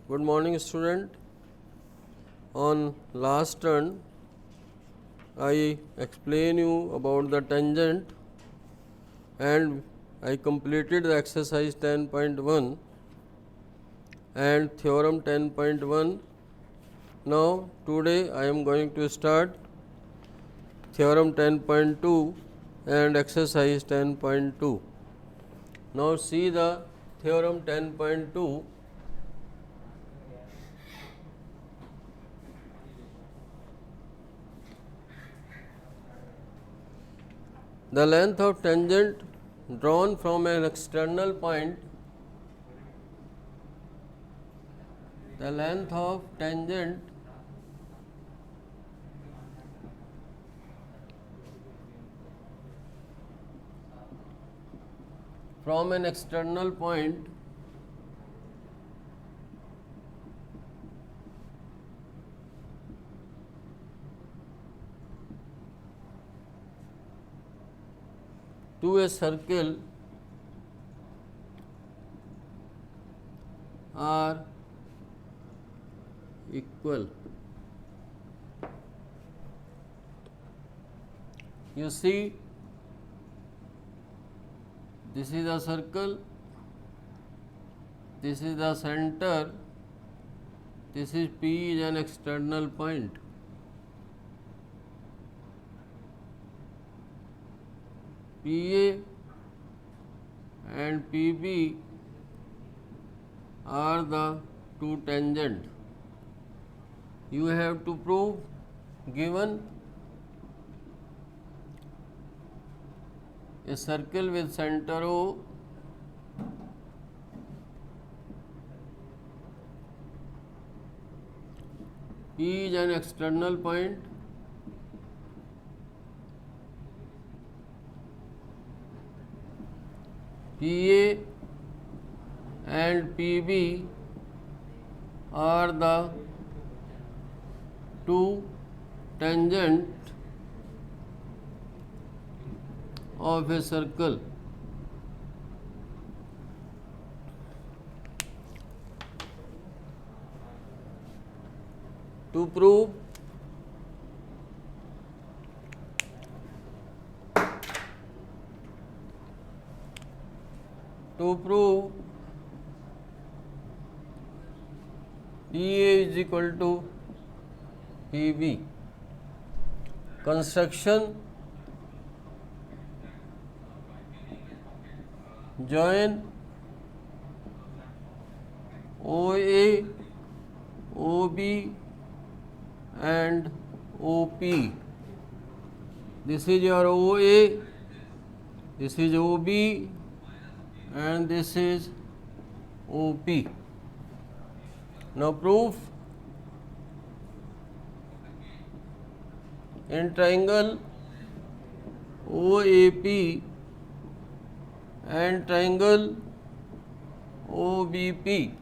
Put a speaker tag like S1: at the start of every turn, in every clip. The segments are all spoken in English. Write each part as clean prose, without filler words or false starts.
S1: Good morning, student. On last turn, I explain you about the tangent and I completed the exercise 10.1 and theorem 10.1. Now, today I am going to start theorem 10.2 and exercise 10.2. Now, see the theorem 10.2. The length of tangent drawn from an external point, the length of tangent from an external point to a circle are equal. You see, this is a circle, this is the center, this is P is an external point. PA and PB are the two tangents. You have to prove given a circle with center O P is an external point, PA and PB are the two tangents of a circle. To prove PA is equal to PB, construction join OA, OB and OP. This is your OA, this is OB and this is OP. Now proof: in triangle OAP and triangle OBP,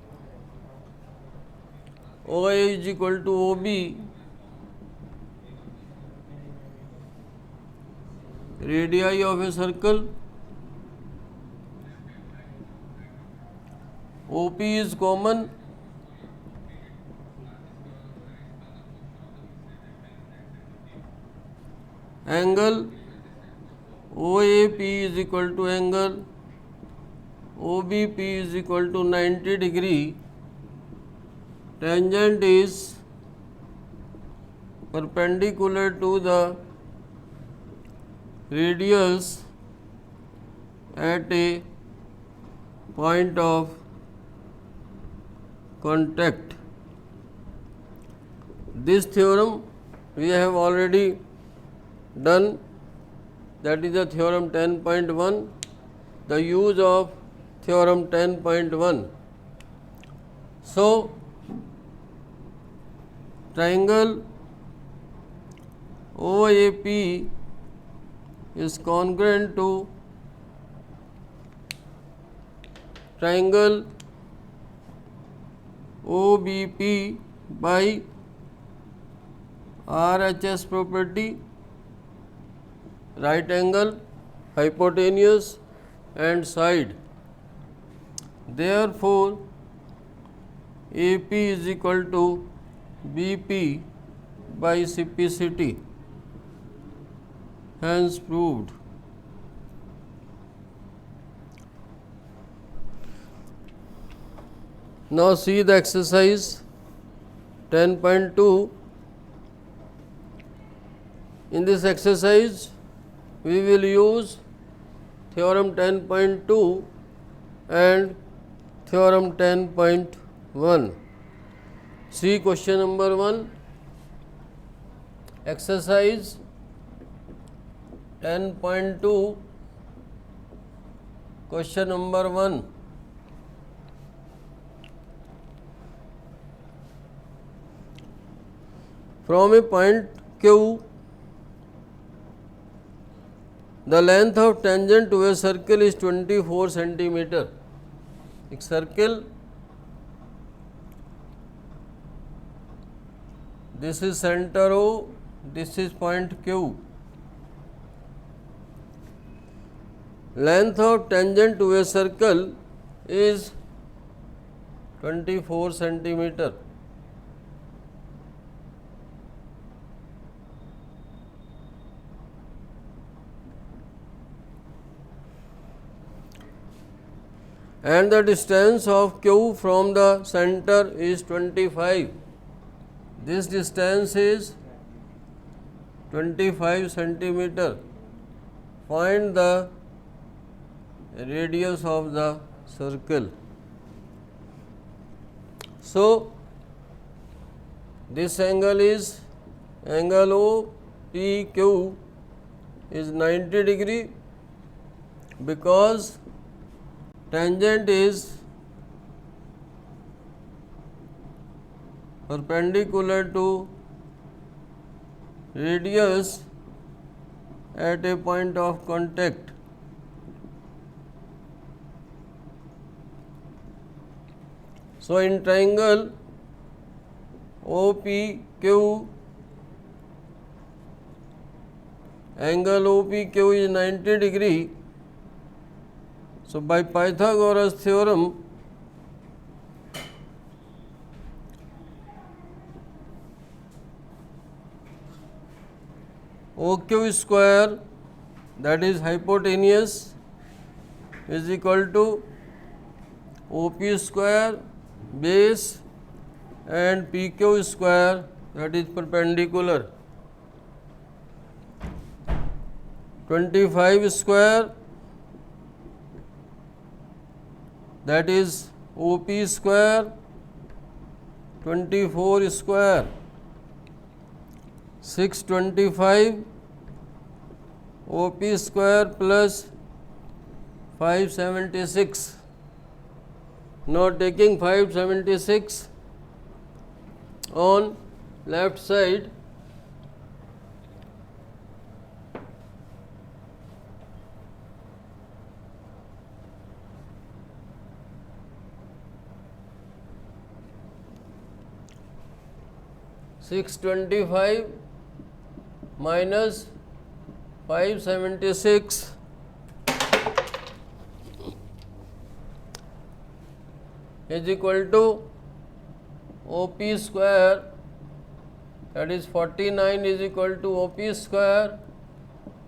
S1: OA is equal to OB, radii of a circle, OP is common, angle OAP is equal to angle OBP is equal to 90 degree, tangent is perpendicular to the radius at a point of contact. This theorem we have already done, that is the theorem 10.1. The use of theorem 10.1. So, triangle OAP is congruent to triangle OBP by RHS property, right angle, hypotenuse and side. Therefore, AP is equal to BP by CPCT, hence proved. Now see the exercise 10.2. In this exercise we will use theorem 10.2 and theorem 10.1. See question number 1. Exercise 10.2, question number 1. From a point Q, the length of tangent to a circle is 24 centimeter. एक circle, this is center O, this is point Q. Length of tangent to a circle is 24 centimeter. And the distance of Q from the center is 25. This distance is 25 centimeter. Find the radius of the circle. So this angle is angle OPQ is 90 degree because tangent is perpendicular to radius at a point of contact. So in triangle OPQ, angle OPQ is 90 degree. So by Pythagoras theorem, OQ square, that is hypotenuse, is equal to OP square base and PQ square, that is perpendicular. 25 square, that is OP square, 24 square, 625 OP square plus 576. Now taking 576 on left side, (625) minus 576 is equal to OP square, that is 49 is equal to OP square.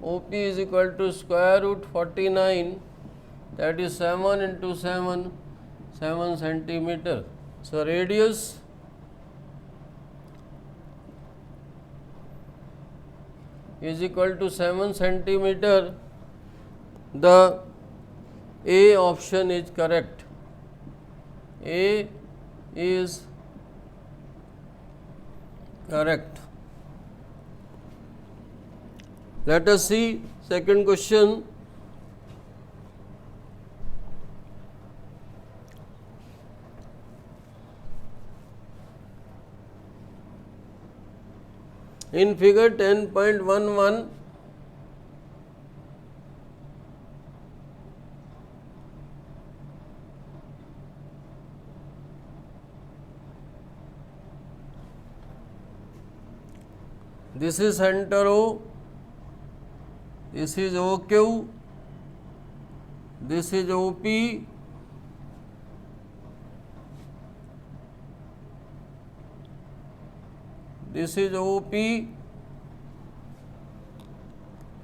S1: OP is equal to square root 49, that is 7 into 7, 7 centimeter. So radius is equal to 7 centimeter. The A option is correct. A is correct. Let us see second question. In figure 10.11, this is center O, this is OQ, this is OP, this is OP,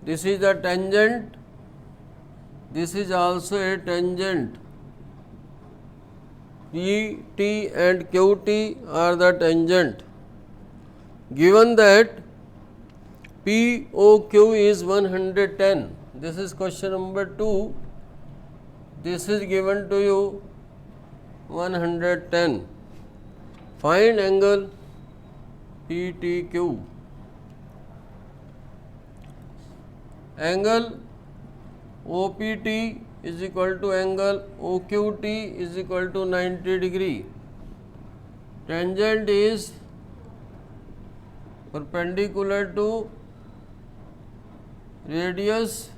S1: this is the tangent, this is also a tangent. PT and QT are the tangent. Given that POQ is 110, this is question number 2, this is given to you 110. Find angle PTQ. Angle OPT is equal to angle OQT is equal to 90 degree. Tangent is perpendicular to radius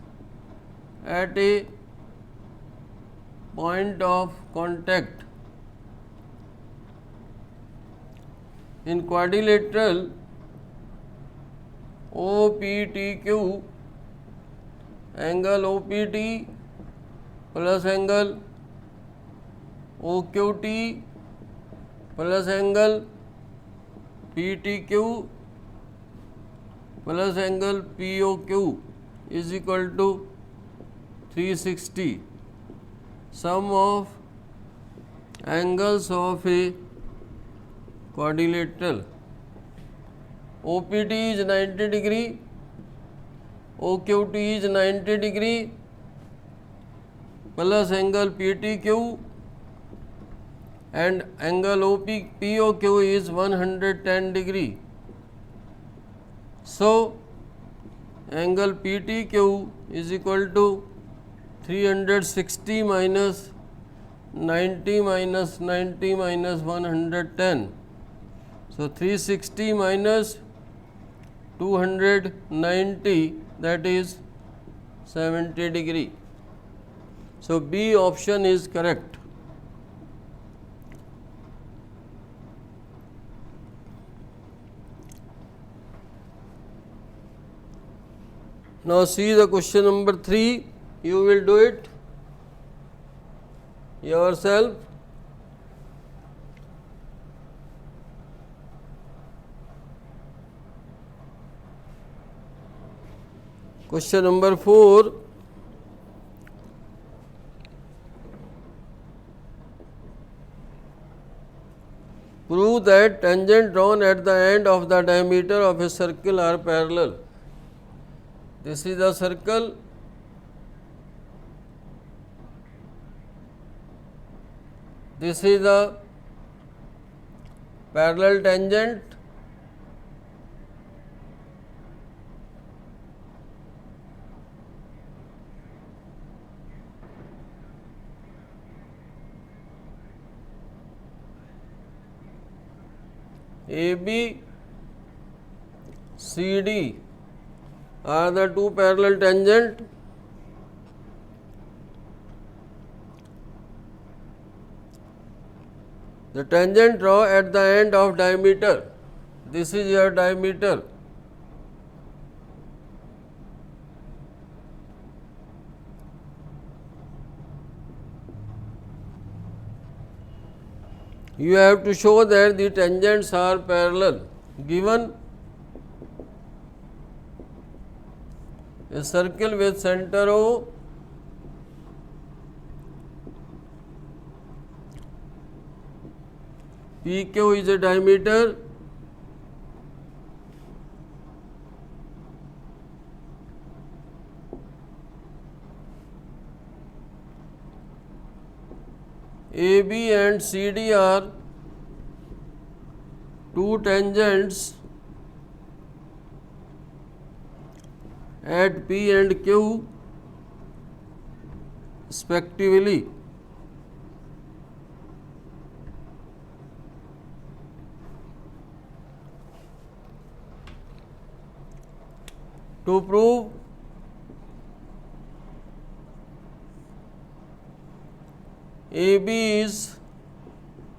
S1: at a point of contact. In quadrilateral OPTQ, angle OPT plus angle OQT plus angle PTQ plus angle POQ is equal to 360. Sum of angles of a quadrilateral. OPT is 90 degree, OQT is 90 degree plus angle PTQ and angle POQ is 110 degree. So, angle PTQ is equal to 360 minus 90 minus 90 minus 110. So, 360 minus 290, that is 70 degree. So, B option is correct. Now, see the question number 3, you will do it yourself. Question number 4, prove that tangent drawn at the end of the diameter of a circle are parallel. This is the circle, this is the parallel tangent, AB, CD are the two parallel tangent. The tangent draw at the end of diameter. This is your diameter. You have to show that the tangents are parallel. Given a circle with center O, PQ is a diameter, AB and CD are two tangents at P and Q respectively. To prove AB is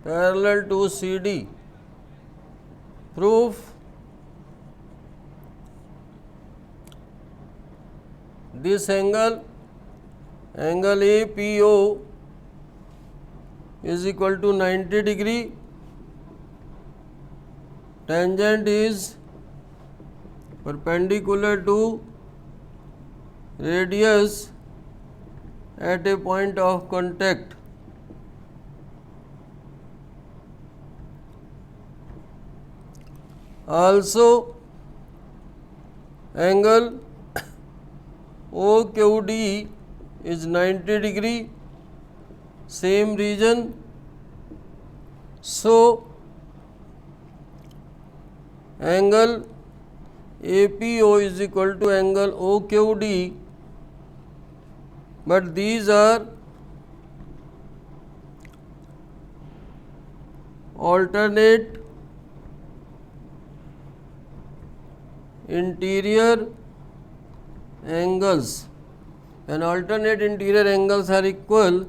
S1: parallel to CD, proof this angle APO is equal to 90 degree tangent is perpendicular to radius at a point of contact. Also angle OQD is 90 degree, same region. So angle APO is equal to angle OQD, but these are alternate interior angles. When alternate interior angles are equal,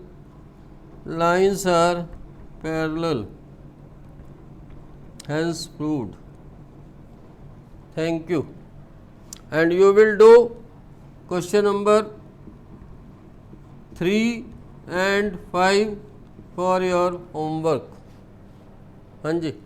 S1: lines are parallel, hence proved. Thank you. And you will do question number 3 and 5 for your homework. हाँ जी.